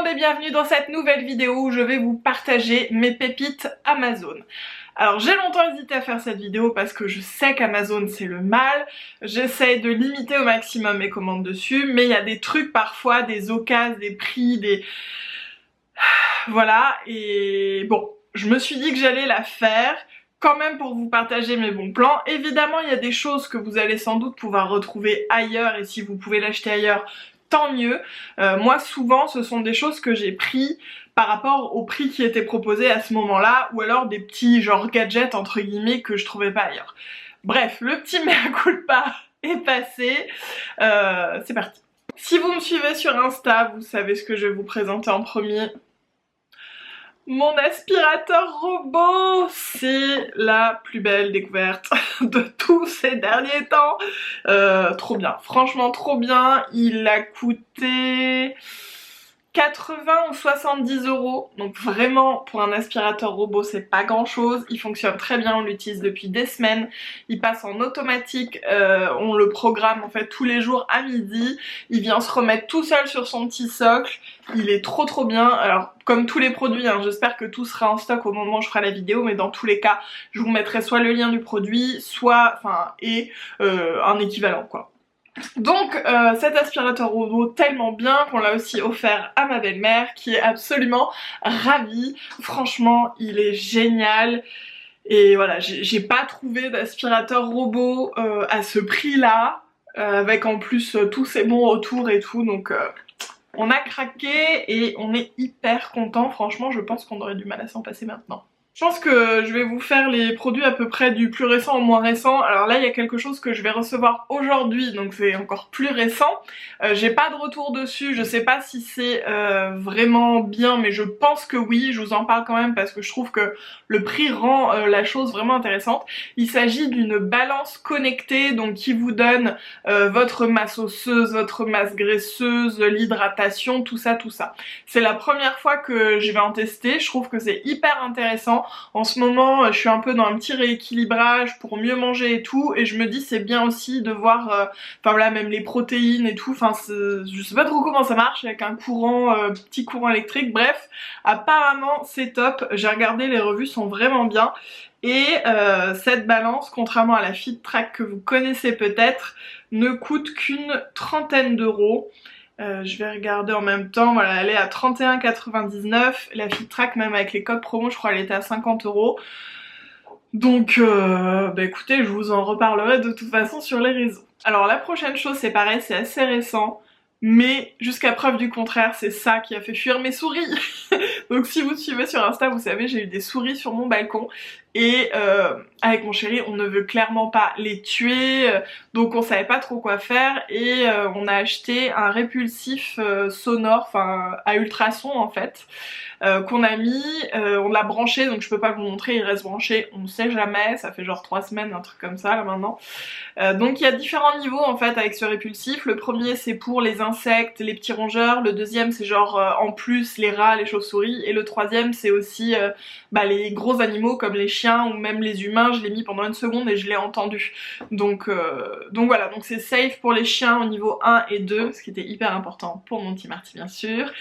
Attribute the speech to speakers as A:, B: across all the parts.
A: monde et bienvenue dans cette nouvelle vidéo où je vais vous partager mes pépites Amazon. Alors j'ai longtemps hésité à faire cette vidéo parce que je sais qu'Amazon c'est le mal, j'essaye de limiter au maximum mes commandes dessus, mais il y a des trucs parfois, des occasions, des prix, des... Voilà, et bon, je me suis dit que j'allais la faire quand même pour vous partager mes bons plans. Évidemment il y a des choses que vous allez sans doute pouvoir retrouver ailleurs et si vous pouvez l'acheter ailleurs, tant mieux. Moi souvent ce sont des choses que j'ai pris par rapport au prix qui était proposé à ce moment-là ou alors des petits genre gadgets entre guillemets que je trouvais pas ailleurs. Bref, le petit mea culpa est passé, c'est parti. Si vous me suivez sur Insta, vous savez ce que je vais vous présenter en premier. Mon aspirateur robot, c'est la plus belle découverte de tous ces derniers temps. Trop bien, franchement trop bien. Il a coûté 80 ou 70 €, donc vraiment pour un aspirateur robot c'est pas grand chose, il fonctionne très bien, on l'utilise depuis des semaines, il passe en automatique, on le programme en fait tous les jours à midi, il vient se remettre tout seul sur son petit socle, il est trop bien. Alors comme tous les produits, hein, j'espère que tout sera en stock au moment où je ferai la vidéo, mais dans tous les cas je vous mettrai soit le lien du produit, soit un équivalent quoi. Donc cet aspirateur robot tellement bien qu'on l'a aussi offert à ma belle-mère qui est absolument ravie. Franchement il est génial et voilà, j'ai pas trouvé d'aspirateur robot à ce prix là avec en plus tous ces bons retours et tout, donc on a craqué et on est hyper content. Franchement je pense qu'on aurait du mal à s'en passer maintenant. Je pense que je vais vous faire les produits à peu près du plus récent au moins récent. Alors là il y a quelque chose que je vais recevoir aujourd'hui, donc c'est encore plus récent. J'ai pas de retour dessus, je sais pas si c'est vraiment bien, mais je pense que oui, je vous en parle quand même parce que je trouve que le prix rend la chose vraiment intéressante. Il s'agit d'une balance connectée, donc qui vous donne votre masse osseuse, votre masse graisseuse, l'hydratation, tout ça. C'est la première fois que je vais en tester, je trouve que c'est hyper intéressant. En ce moment je suis un peu dans un petit rééquilibrage pour mieux manger et tout, et je me dis c'est bien aussi de voir enfin voilà, même les protéines et tout, enfin je sais pas trop comment ça marche avec un courant, petit courant électrique, bref apparemment c'est top, j'ai regardé, les revues sont vraiment bien. Et cette balance, contrairement à la FitTrack que vous connaissez peut-être, ne coûte qu'une trentaine d'euros. Je vais regarder en même temps, voilà, elle est à 31,99 €, la FitTrack même avec les codes promo je crois elle était à 50 €. Donc bah écoutez, je vous en reparlerai de toute façon sur les réseaux. Alors la prochaine chose c'est pareil, c'est assez récent, mais jusqu'à preuve du contraire c'est ça qui a fait fuir mes souris. Donc si vous me suivez sur Insta vous savez j'ai eu des souris sur mon balcon et avec mon chéri on ne veut clairement pas les tuer, donc on savait pas trop quoi faire et on a acheté un répulsif sonore, enfin à ultrasons en fait, qu'on a mis, on l'a branché, donc je peux pas vous montrer, il reste branché, on ne sait jamais, ça fait genre 3 semaines, un truc comme ça là maintenant. Donc il y a différents niveaux en fait avec ce répulsif. Le premier c'est pour les insectes, les petits rongeurs, le deuxième c'est genre en plus les rats, les chauves-souris, et le troisième c'est aussi les gros animaux comme les chiens ou même les humains. Je l'ai mis pendant une seconde et je l'ai entendu. Donc voilà, donc c'est safe pour les chiens au niveau 1 et 2, ce qui était hyper important pour mon petit Marty bien sûr.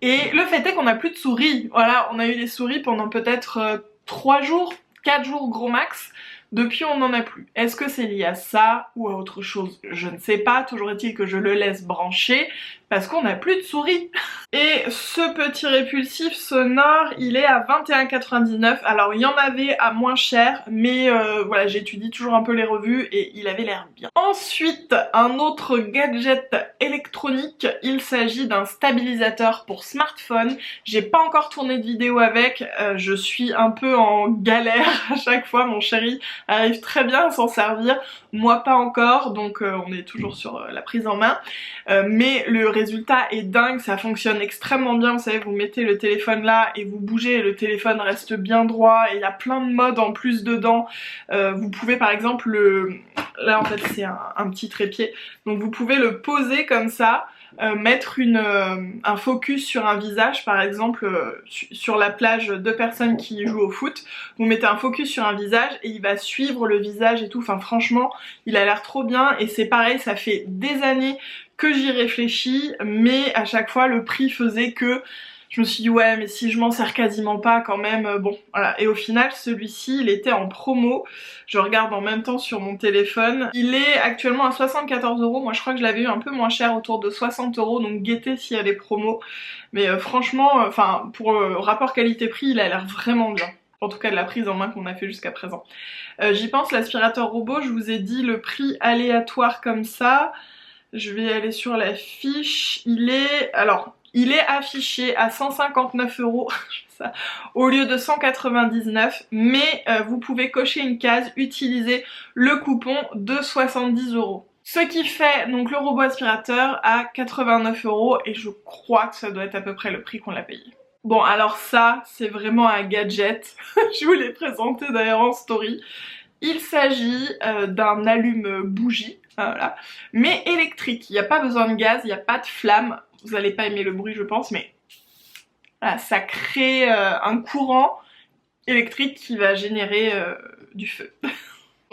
A: Et le fait est qu'on n'a plus de souris. Voilà, on a eu des souris pendant peut-être 3 jours, 4 jours gros max. Depuis on n'en a plus. Est-ce que c'est lié à ça ou à autre chose? Je ne sais pas, toujours est-il que je le laisse brancher parce qu'on n'a plus de souris. Et ce petit répulsif sonore, il est à 21,99 €. Alors il y en avait à moins cher, mais voilà, j'étudie toujours un peu les revues et il avait l'air bien. Ensuite, un autre gadget électronique, il s'agit d'un stabilisateur pour smartphone. J'ai pas encore tourné de vidéo avec, je suis un peu en galère à chaque fois, mon chéri arrive très bien à s'en servir, moi pas encore, donc on est toujours sur la prise en main, mais le résultat est dingue, ça fonctionne extrêmement bien. Vous savez, vous mettez le téléphone là et vous bougez et le téléphone reste bien droit, et il y a plein de modes en plus dedans. Vous pouvez par exemple là en fait c'est un petit trépied, donc vous pouvez le poser comme ça, mettre un focus sur un visage, par exemple sur la plage, 2 personnes qui jouent au foot, vous mettez un focus sur un visage et il va suivre le visage et tout. Enfin franchement il a l'air trop bien, et c'est pareil, ça fait des années que j'y réfléchis, mais à chaque fois le prix faisait que je me suis dit ouais mais si je m'en sers quasiment pas quand même, bon voilà. Et au final celui-ci il était en promo, je regarde en même temps sur mon téléphone, il est actuellement à 74 €, moi je crois que je l'avais eu un peu moins cher autour de 60 €, donc guettez s'il y a des promos, mais franchement, enfin pour le rapport qualité-prix il a l'air vraiment bien. En tout cas de la prise en main qu'on a fait jusqu'à présent. J'y pense, l'aspirateur robot, je vous ai dit le prix aléatoire comme ça. Je vais aller sur la fiche, il est affiché à 159 € au lieu de 199, mais vous pouvez cocher une case, utiliser le coupon de 70 €. Ce qui fait donc le robot aspirateur à 89 € et je crois que ça doit être à peu près le prix qu'on l'a payé. Bon alors ça c'est vraiment un gadget, je vous l'ai présenté d'ailleurs en story. Il s'agit d'un allume-bougie, voilà, mais électrique, il n'y a pas besoin de gaz, il n'y a pas de flamme, vous n'allez pas aimer le bruit je pense, mais voilà, ça crée un courant électrique qui va générer du feu.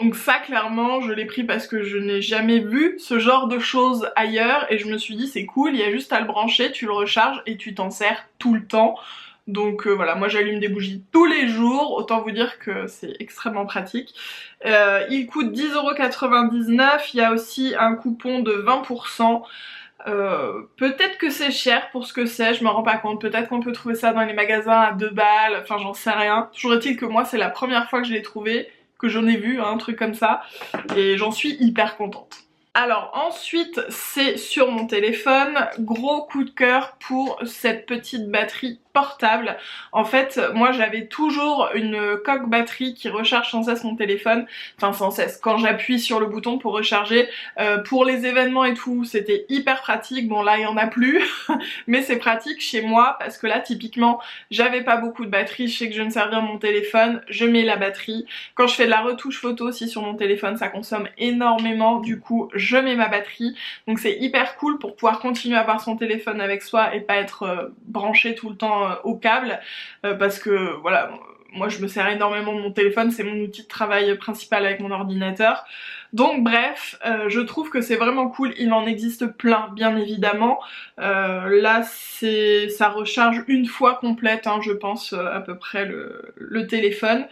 A: Donc ça clairement je l'ai pris parce que je n'ai jamais vu ce genre de choses ailleurs et je me suis dit c'est cool, il y a juste à le brancher, tu le recharges et tu t'en sers tout le temps. Donc voilà, moi j'allume des bougies tous les jours, autant vous dire que c'est extrêmement pratique. Il coûte 10,99 €, il y a aussi un coupon de 20%. Peut-être que c'est cher pour ce que c'est, je me rends pas compte, peut-être qu'on peut trouver ça dans les magasins à 2 balles, enfin j'en sais rien. Toujours est-il que moi c'est la première fois que je l'ai trouvé, que j'en ai vu, un truc comme ça, et j'en suis hyper contente. Alors ensuite c'est sur mon téléphone, gros coup de cœur pour cette petite batterie portable. En fait moi j'avais toujours une coque batterie qui recharge sans cesse mon téléphone, enfin sans cesse, quand j'appuie sur le bouton pour recharger, pour les événements et tout c'était hyper pratique. Bon là il y en a plus mais c'est pratique chez moi parce que là typiquement j'avais pas beaucoup de batterie, je sais que je vais me servir mon téléphone, je mets la batterie. Quand je fais de la retouche photo aussi sur mon téléphone ça consomme énormément, du coup je mets ma batterie, donc c'est hyper cool pour pouvoir continuer à avoir son téléphone avec soi et pas être branché tout le temps au câble, parce que voilà, moi je me sers énormément de mon téléphone, c'est mon outil de travail principal avec mon ordinateur. Donc bref, je trouve que c'est vraiment cool, il en existe plein bien évidemment. Là ça recharge une fois complète, hein, je pense à peu près le téléphone.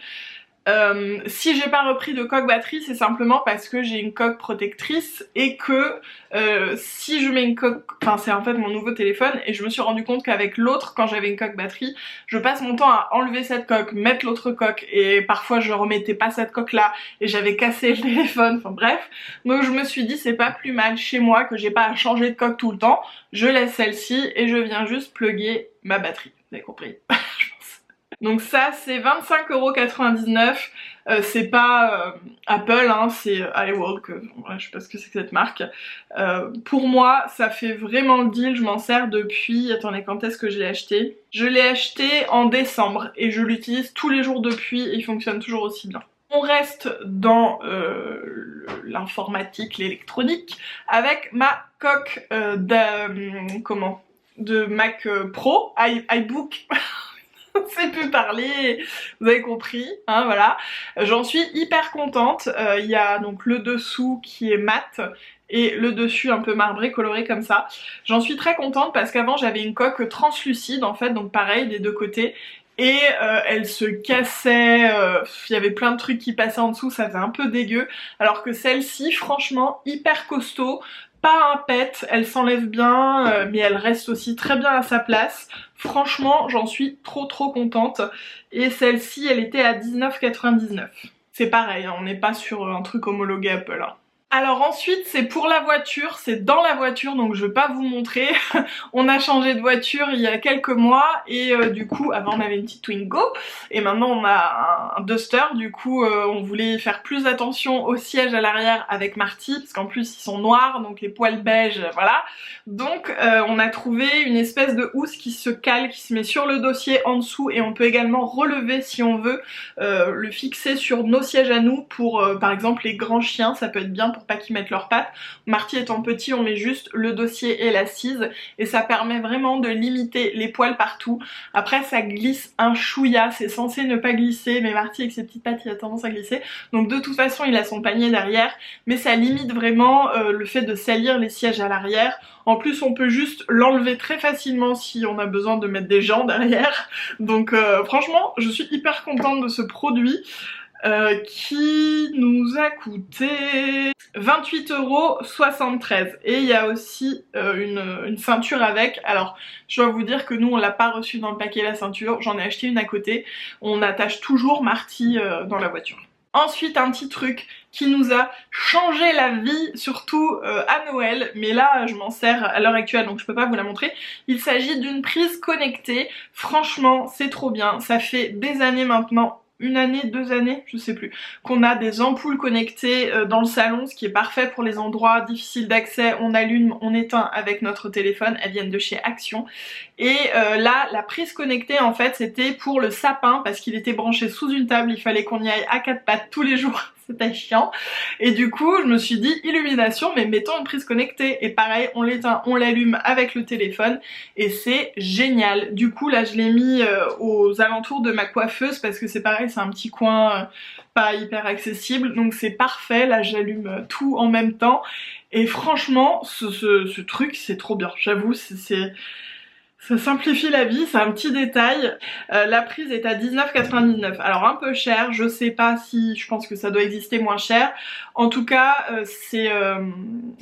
A: Si j'ai pas repris de coque batterie c'est simplement parce que j'ai une coque protectrice et que si je mets une coque, enfin c'est en fait mon nouveau téléphone et je me suis rendu compte qu'avec l'autre quand j'avais une coque batterie je passe mon temps à enlever cette coque, mettre l'autre coque et parfois je remettais pas cette coque là et j'avais cassé le téléphone, enfin bref. Donc je me suis dit c'est pas plus mal chez moi que j'ai pas à changer de coque tout le temps, je laisse celle-ci et je viens juste plugger ma batterie, vous avez compris. Donc ça c'est 25,99 €, c'est pas Apple, hein, c'est iWork, ouais, je sais pas ce que c'est que cette marque. Pour moi ça fait vraiment le deal, je m'en sers depuis, attendez quand est-ce que je l'ai acheté? Je l'ai acheté en décembre et je l'utilise tous les jours depuis et il fonctionne toujours aussi bien. On reste dans l'informatique, l'électronique, avec ma coque de Mac Pro, iBook. Je sais plus parler, vous avez compris, hein, voilà. J'en suis hyper contente, il y a donc le dessous qui est mat et le dessus un peu marbré, coloré comme ça. J'en suis très contente parce qu'avant j'avais une coque translucide en fait, donc pareil des deux côtés. Et elle se cassait, il y avait plein de trucs qui passaient en dessous, ça faisait un peu dégueu. Alors que celle-ci, franchement, hyper costaud, pas un pet, elle s'enlève bien, mais elle reste aussi très bien à sa place. Franchement, j'en suis trop contente. Et celle-ci, elle était à 19,99 €. C'est pareil, hein, on n'est pas sur un truc homologué Apple, hein. Alors ensuite c'est pour la voiture, c'est dans la voiture donc je vais pas vous montrer. On a changé de voiture il y a quelques mois et du coup avant on avait une petite Twingo et maintenant on a un Duster, du coup on voulait faire plus attention au siège à l'arrière avec Marty parce qu'en plus ils sont noirs donc les poils beige, voilà. Donc on a trouvé une espèce de housse qui se cale, qui se met sur le dossier en dessous et on peut également relever si on veut, le fixer sur nos sièges à nous pour par exemple les grands chiens, ça peut être bien pour pas qu'ils mettent leurs pattes. Marty étant petit, on met juste le dossier et l'assise et ça permet vraiment de limiter les poils partout. Après ça glisse un chouïa, c'est censé ne pas glisser, mais Marty avec ses petites pattes il a tendance à glisser. Donc de toute façon il a son panier derrière, mais ça limite vraiment le fait de salir les sièges à l'arrière. En plus on peut juste l'enlever très facilement si on a besoin de mettre des gens derrière. Donc franchement je suis hyper contente de ce produit qui nous a coûté 28,73 €. Et il y a aussi une ceinture avec. Alors je dois vous dire que nous on l'a pas reçue dans le paquet la ceinture, j'en ai acheté une à côté. On attache toujours Marty dans la voiture. Ensuite un petit truc qui nous a changé la vie, surtout à Noël, mais là je m'en sers à l'heure actuelle donc je peux pas vous la montrer. Il s'agit d'une prise connectée, franchement c'est trop bien, ça fait des années maintenant, une année, 2 années, je sais plus, qu'on a des ampoules connectées dans le salon, ce qui est parfait pour les endroits difficiles d'accès, on allume, on éteint avec notre téléphone, elles viennent de chez Action. Et là, la prise connectée en fait c'était pour le sapin parce qu'il était branché sous une table, il fallait qu'on y aille à 4 pattes tous les jours. C'était chiant et du coup je me suis dit illumination mais mettons une prise connectée et pareil on l'éteint, on l'allume avec le téléphone et c'est génial. Du coup là je l'ai mis aux alentours de ma coiffeuse parce que c'est pareil c'est un petit coin pas hyper accessible donc c'est parfait. Là j'allume tout en même temps et franchement ce truc c'est trop bien, j'avoue ça simplifie la vie, c'est un petit détail. La prise est à 19,99 €. Alors un peu cher, je sais pas si, je pense que ça doit exister moins cher. En tout cas, c'est,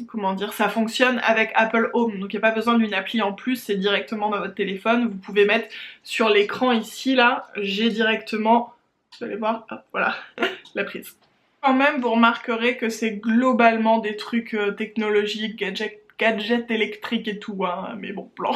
A: comment dire, ça fonctionne avec Apple Home. Donc il n'y a pas besoin d'une appli en plus, c'est directement dans votre téléphone. Vous pouvez mettre sur l'écran ici, là, j'ai directement, vous allez voir, hop, voilà, la prise. Quand même, vous remarquerez que c'est globalement des trucs technologiques, gadgets électriques et tout, hein, mais bon, plan.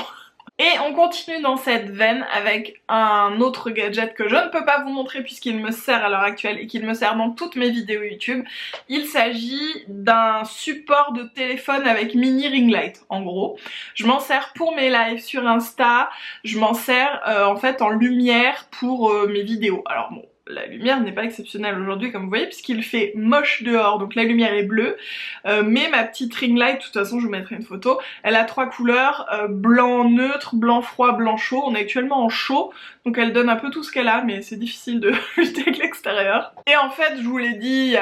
A: Et on continue dans cette veine avec un autre gadget que je ne peux pas vous montrer puisqu'il me sert à l'heure actuelle et qu'il me sert dans toutes mes vidéos YouTube. Il s'agit d'un support de téléphone avec mini ring light en gros. Je m'en sers pour mes lives sur Insta, je m'en sers en fait en lumière pour mes vidéos. Alors bon, la lumière n'est pas exceptionnelle aujourd'hui comme vous voyez puisqu'il fait moche dehors donc la lumière est bleue mais ma petite ring light, de toute façon je vous mettrai une photo, elle a 3 couleurs, blanc neutre, blanc froid, blanc chaud. On est actuellement en chaud donc elle donne un peu tout ce qu'elle a mais c'est difficile de lutter avec l'extérieur. Et en fait je vous l'ai dit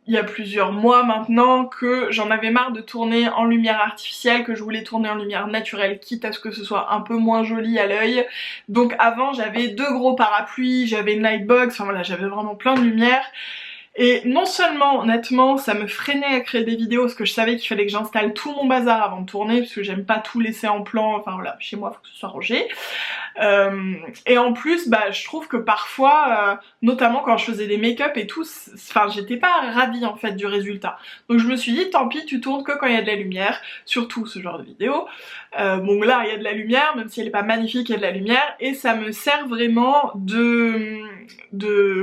A: il y a plusieurs mois maintenant que j'en avais marre de tourner en lumière artificielle, que je voulais tourner en lumière naturelle, quitte à ce que ce soit un peu moins joli à l'œil. Donc avant j'avais 2 gros parapluies, j'avais une lightbox, enfin voilà, j'avais vraiment plein de lumière. Et non seulement, honnêtement, ça me freinait à créer des vidéos parce que je savais qu'il fallait que j'installe tout mon bazar avant de tourner parce que j'aime pas tout laisser en plan, enfin voilà, chez moi faut que ce soit rangé. Et en plus, bah je trouve que parfois, notamment quand je faisais des make-up et tout, enfin j'étais pas ravie en fait du résultat. Donc je me suis dit, tant pis, tu tournes que quand il y a de la lumière, surtout ce genre de vidéo. Bon là, il y a de la lumière, même si elle est pas magnifique, il y a de la lumière, et ça me sert vraiment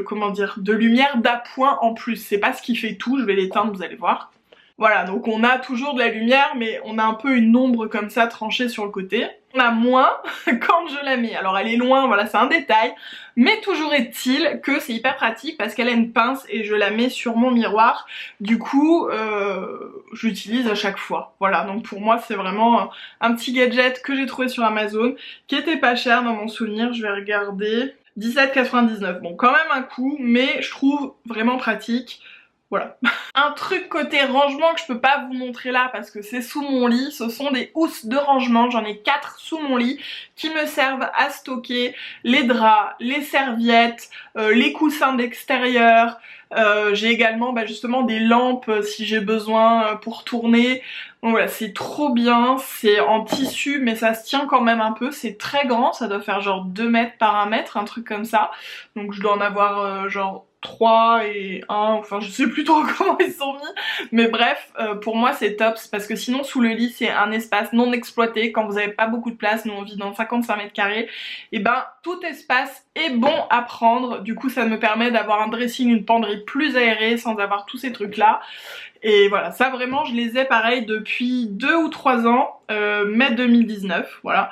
A: comment dire, de lumière d'appoint en plus. C'est pas ce qui fait tout, je vais l'éteindre, vous allez voir. Voilà, donc on a toujours de la lumière, mais on a un peu une ombre comme ça tranchée sur le côté. On a moins quand je la mets. Alors elle est loin, voilà, c'est un détail. Mais toujours est-il que c'est hyper pratique parce qu'elle a une pince et je la mets sur mon miroir. Du coup, j'utilise à chaque fois. Voilà, donc pour moi c'est vraiment un petit gadget que j'ai trouvé sur Amazon, qui était pas cher dans mon souvenir, je vais regarder. 17,99 €. Bon, quand même un coup, mais je trouve vraiment pratique. Voilà. Un truc côté rangement que je peux pas vous montrer là parce que c'est sous mon lit, ce sont des housses de rangement, j'en ai 4 sous mon lit qui me servent à stocker les draps, les serviettes, les coussins d'extérieur, j'ai également justement des lampes si j'ai besoin pour tourner. Donc voilà, c'est trop bien, c'est en tissu mais ça se tient quand même un peu, c'est très grand, ça doit faire genre 2 mètres par 1 mètre, un truc comme ça. Donc je dois en avoir genre 3 et 1, enfin je sais plus trop comment ils sont mis, mais bref, pour moi c'est top, parce que sinon sous le lit c'est un espace non exploité, quand vous avez pas beaucoup de place, nous on vit dans 55 mètres carrés, et ben tout espace est bon à prendre, du coup ça me permet d'avoir un dressing, une penderie plus aérée sans avoir tous ces trucs là. Et voilà, ça vraiment je les ai pareil depuis 2 ou 3 ans, mai 2019, voilà.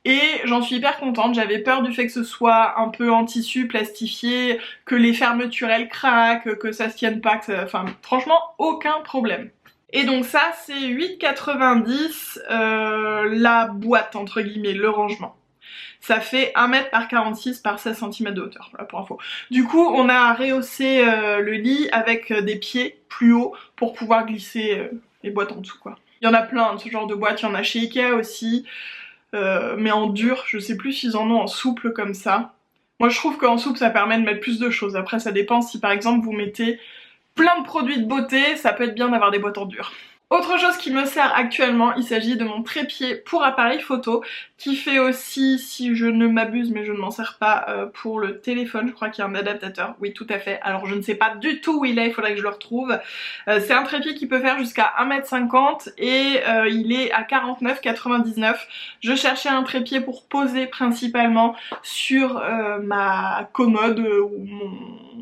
A: Et j'en suis hyper contente, j'avais peur du fait que ce soit un peu en tissu, plastifié, que les fermetures elles craquent, que ça se tienne pas, enfin franchement aucun problème. Et donc ça c'est 8,90 la boîte entre guillemets, le rangement. Ça fait 1 mètre par 46 par 16 cm de hauteur, voilà pour info. Du coup on a rehaussé le lit avec des pieds plus hauts pour pouvoir glisser les boîtes en dessous quoi. Il y en a plein de ce genre de boîtes, il y en a chez Ikea aussi, mais en dur, je sais plus s'ils en ont en souple comme ça. Moi je trouve qu'en souple ça permet de mettre plus de choses, après ça dépend si par exemple vous mettez plein de produits de beauté, ça peut être bien d'avoir des boîtes en dur. Autre chose qui me sert actuellement, il s'agit de mon trépied pour appareil photo, qui fait aussi, si je ne m'abuse, mais je ne m'en sers pas, pour le téléphone, je crois qu'il y a un adaptateur, oui tout à fait, alors je ne sais pas du tout où il est, il faudrait que je le retrouve. C'est un trépied qui peut faire jusqu'à 1,50 m et il est à 49,99 €. Je cherchais un trépied pour poser principalement sur ma commode ou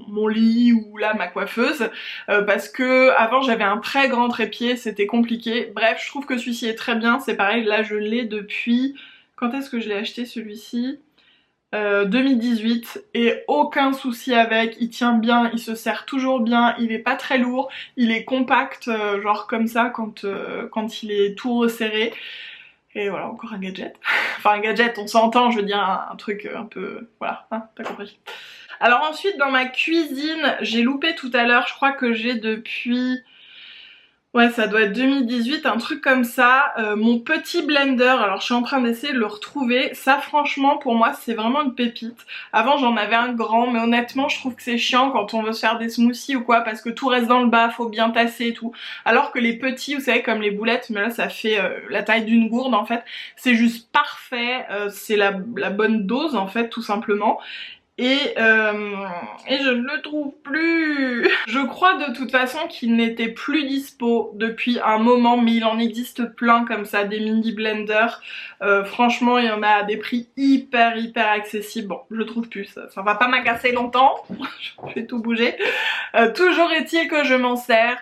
A: mon lit ou là ma coiffeuse, parce que avant j'avais un très grand trépied, c'était compliqué. Bref, je trouve que celui-ci est très bien, c'est pareil, là je l'ai depuis... Quand est-ce que je l'ai acheté celui-ci 2018 et aucun souci avec, il tient bien, il se serre toujours bien, il est pas très lourd, il est compact, genre comme ça quand il est tout resserré. Et voilà, encore un gadget. Enfin un gadget, on s'entend, je veux dire un truc un peu... Voilà, hein, t'as compris. Alors ensuite dans ma cuisine, j'ai loupé tout à l'heure, je crois que j'ai depuis... Ouais, ça doit être 2018, un truc comme ça. Mon petit blender, alors je suis en train d'essayer de le retrouver. Ça franchement pour moi c'est vraiment une pépite. Avant j'en avais un grand, mais honnêtement je trouve que c'est chiant quand on veut se faire des smoothies ou quoi, parce que tout reste dans le bas, faut bien tasser et tout. Alors que les petits, vous savez comme les boulettes, mais là ça fait la taille d'une gourde en fait. C'est juste parfait, c'est la bonne dose en fait tout simplement. Et je ne le trouve plus. Je crois de toute façon qu'il n'était plus dispo depuis un moment, mais il en existe plein comme ça, des mini blenders. Franchement, il y en a à des prix hyper accessibles. Bon, je le trouve plus, ça va pas m'agacer longtemps. Je vais tout bouger. Toujours est-il que je m'en sers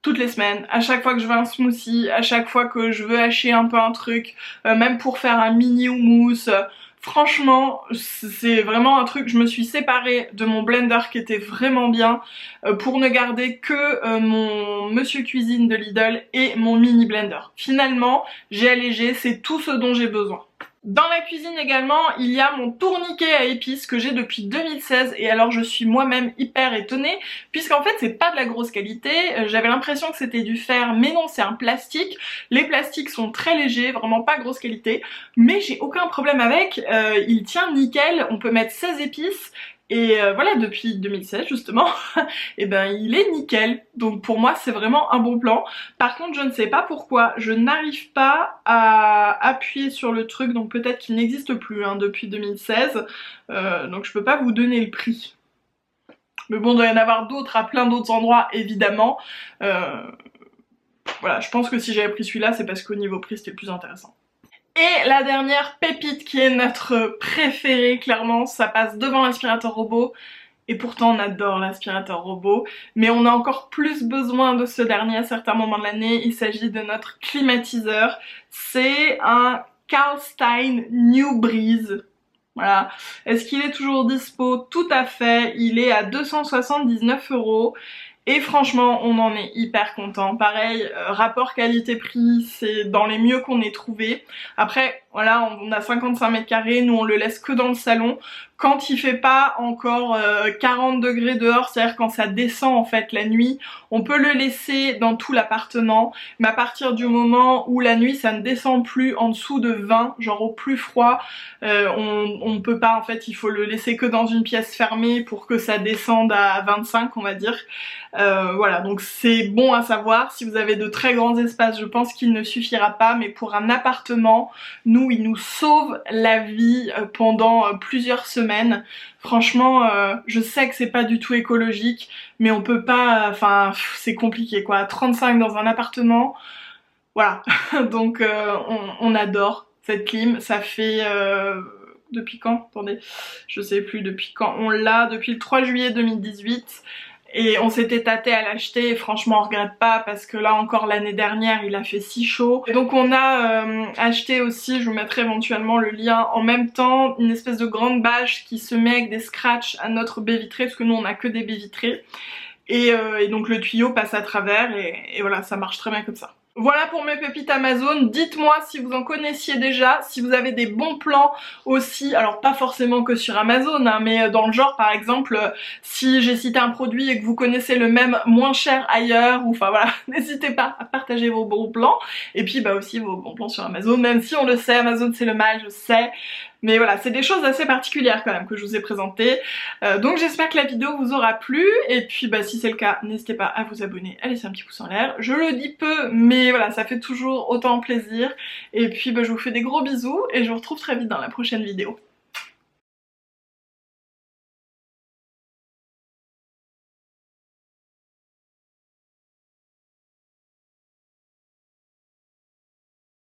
A: toutes les semaines, à chaque fois que je veux un smoothie, à chaque fois que je veux hacher un peu un truc, même pour faire un mini houmous. Franchement, c'est vraiment un truc, je me suis séparée de mon blender qui était vraiment bien pour ne garder que mon Monsieur Cuisine de Lidl et mon mini blender. Finalement, j'ai allégé, c'est tout ce dont j'ai besoin. Dans la cuisine également, il y a mon tourniquet à épices que j'ai depuis 2016 et alors je suis moi-même hyper étonnée puisqu'en fait c'est pas de la grosse qualité, j'avais l'impression que c'était du fer mais non c'est un plastique, les plastiques sont très légers, vraiment pas grosse qualité mais j'ai aucun problème avec, il tient nickel, on peut mettre 16 épices. Et voilà, depuis 2016 justement, et ben il est nickel. Donc pour moi c'est vraiment un bon plan. Par contre je ne sais pas pourquoi, je n'arrive pas à appuyer sur le truc, donc peut-être qu'il n'existe plus hein, depuis 2016. Donc je peux pas vous donner le prix. Mais bon, il doit y en avoir d'autres à plein d'autres endroits évidemment. Voilà, je pense que si j'avais pris celui-là c'est parce qu'au niveau prix c'était le plus intéressant. Et la dernière pépite qui est notre préférée, clairement, ça passe devant l'aspirateur robot. Et pourtant on adore l'aspirateur robot, mais on a encore plus besoin de ce dernier à certains moments de l'année. Il s'agit de notre climatiseur. C'est un Carl Stein New Breeze. Voilà. Est-ce qu'il est toujours dispo? Tout à fait. Il est à 279 €. Et franchement, on en est hyper content. Pareil, rapport qualité-prix, c'est dans les mieux qu'on ait trouvé. Après, voilà, on a 55 mètres carrés, nous on le laisse que dans le salon. Quand il fait pas encore 40 degrés dehors, c'est-à-dire quand ça descend en fait la nuit, on peut le laisser dans tout l'appartement. Mais à partir du moment où la nuit ça ne descend plus en dessous de 20, genre au plus froid, on ne peut pas en fait, il faut le laisser que dans une pièce fermée pour que ça descende à 25 on va dire. Voilà, donc c'est bon à savoir. Si vous avez de très grands espaces, je pense qu'il ne suffira pas, mais pour un appartement, nous, il nous sauve la vie pendant plusieurs semaines. Franchement, je sais que c'est pas du tout écologique, mais on peut pas, enfin, c'est compliqué quoi. 35 dans un appartement, voilà. Donc on adore cette clim, ça fait... depuis quand? Attendez, je sais plus depuis quand on l'a, depuis le 3 juillet 2018. Et on s'était tâté à l'acheter et franchement on regrette pas parce que là encore l'année dernière il a fait si chaud. Et donc on a acheté aussi, je vous mettrai éventuellement le lien en même temps, une espèce de grande bâche qui se met avec des scratchs à notre baie vitrée parce que nous on a que des baies vitrées. et donc le tuyau passe à travers et voilà, ça marche très bien comme ça. Voilà pour mes pépites Amazon, dites-moi si vous en connaissiez déjà, si vous avez des bons plans aussi, alors pas forcément que sur Amazon, hein, mais dans le genre par exemple, si j'ai cité un produit et que vous connaissez le même moins cher ailleurs, ou enfin voilà, n'hésitez pas à partager vos bons plans, et puis bah aussi vos bons plans sur Amazon, même si on le sait, Amazon c'est le mal, je sais, mais voilà, c'est des choses assez particulières quand même que je vous ai présentées. Donc j'espère que la vidéo vous aura plu, et puis bah si c'est le cas, n'hésitez pas à vous abonner, à laisser un petit pouce en l'air. Je le dis peu, mais voilà, ça fait toujours autant plaisir. Et puis bah, je vous fais des gros bisous, et je vous retrouve très vite dans la prochaine vidéo.